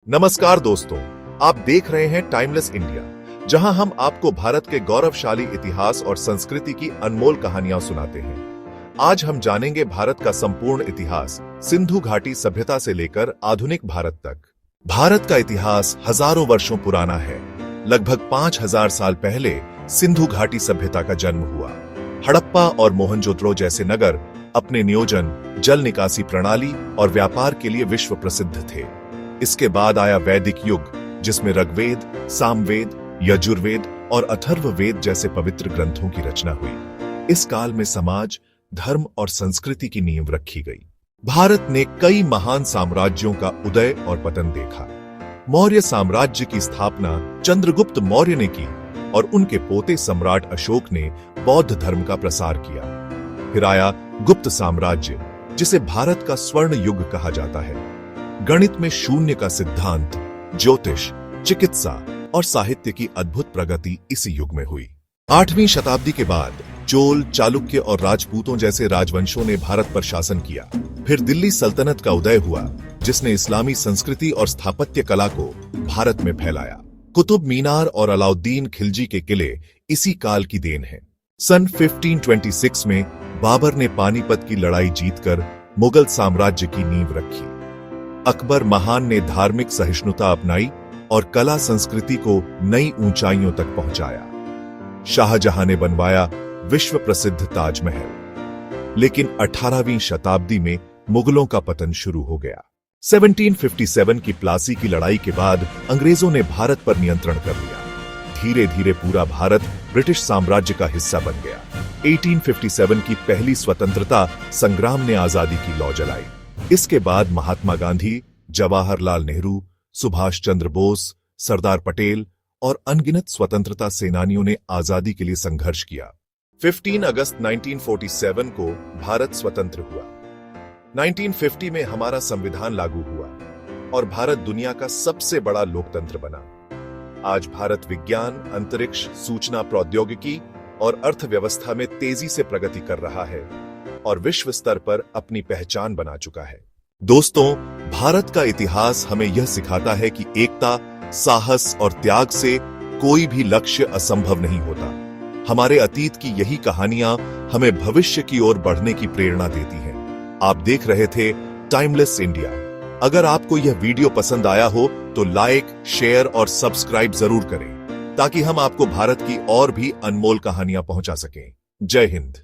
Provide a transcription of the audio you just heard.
नमस्कार दोस्तों, आप देख रहे हैं टाइमलेस इंडिया, जहां हम आपको भारत के गौरवशाली इतिहास और संस्कृति की अनमोल कहानियां सुनाते हैं। आज हम जानेंगे भारत का संपूर्ण इतिहास, सिंधु घाटी सभ्यता से लेकर आधुनिक भारत तक। भारत का इतिहास हजारों वर्षों पुराना है। लगभग 5000 साल पहले सिंधु घाटी सभ्यता का जन्म हुआ। हड़प्पा और मोहनजोदड़ो जैसे नगर अपने नियोजन, जल निकासी प्रणाली और व्यापार के लिए विश्व प्रसिद्ध थे। इसके बाद आया वैदिक युग, जिसमें ऋग्वेद, सामवेद, यजुर्वेद और अथर्ववेद जैसे पवित्र ग्रंथों की रचना हुई। इस काल में समाज, धर्म और संस्कृति की नींव रखी गई। भारत ने कई महान साम्राज्यों का उदय और पतन देखा। मौर्य साम्राज्य की स्थापना चंद्रगुप्त मौर्य ने की और उनके पोते सम्राट अशोक ने बौद्ध धर्म का प्रसार किया। फिर आया गुप्त साम्राज्य, जिसे भारत का स्वर्ण युग कहा जाता है। गणित में शून्य का सिद्धांत, ज्योतिष, चिकित्सा और साहित्य की अद्भुत प्रगति इसी युग में हुई। 8वीं शताब्दी के बाद चोल, चालुक्य और राजपूतों जैसे राजवंशों ने भारत पर शासन किया। फिर दिल्ली सल्तनत का उदय हुआ, जिसने इस्लामी संस्कृति और स्थापत्य कला को भारत में फैलाया। कुतुब मीनार और अलाउद्दीन खिलजी के किले इसी काल की देन है। सन 1526 में बाबर ने पानीपत की लड़ाई जीतकर मुगल साम्राज्य की नींव रखी। अकबर महान ने धार्मिक सहिष्णुता अपनाई और कला संस्कृति को नई ऊंचाइयों तक पहुंचाया। शाहजहां ने बनवाया विश्व प्रसिद्ध ताजमहल। लेकिन 18वीं शताब्दी में मुगलों का पतन शुरू हो गया। 1757 की प्लासी की लड़ाई के बाद अंग्रेजों ने भारत पर नियंत्रण कर लिया। धीरे धीरे पूरा भारत ब्रिटिश साम्राज्य का हिस्सा बन गया। 1857 की पहली स्वतंत्रता संग्राम ने आजादी की लौ जलाई। इसके बाद महात्मा गांधी, जवाहरलाल नेहरू, सुभाष चंद्र बोस, सरदार पटेल और अनगिनत स्वतंत्रता सेनानियों ने आजादी के लिए संघर्ष किया। 15 अगस्त 1947 को भारत स्वतंत्र हुआ। 1950 में हमारा संविधान लागू हुआ और भारत दुनिया का सबसे बड़ा लोकतंत्र बना। आज भारत विज्ञान, अंतरिक्ष, सूचना प्रौद्योगिकी और अर्थव्यवस्था में तेजी से प्रगति कर रहा है और विश्व स्तर पर अपनी पहचान बना चुका है। दोस्तों, भारत का इतिहास हमें यह सिखाता है कि एकता, साहस और त्याग से कोई भी लक्ष्य असंभव नहीं होता। हमारे अतीत की यही कहानियां हमें भविष्य की ओर बढ़ने की प्रेरणा देती हैं। आप देख रहे थे टाइमलेस इंडिया। अगर आपको यह वीडियो पसंद आया हो तो लाइक, शेयर और सब्सक्राइब जरूर करें, ताकि हम आपको भारत की और भी अनमोल कहानियां पहुंचा सकें। जय हिंद।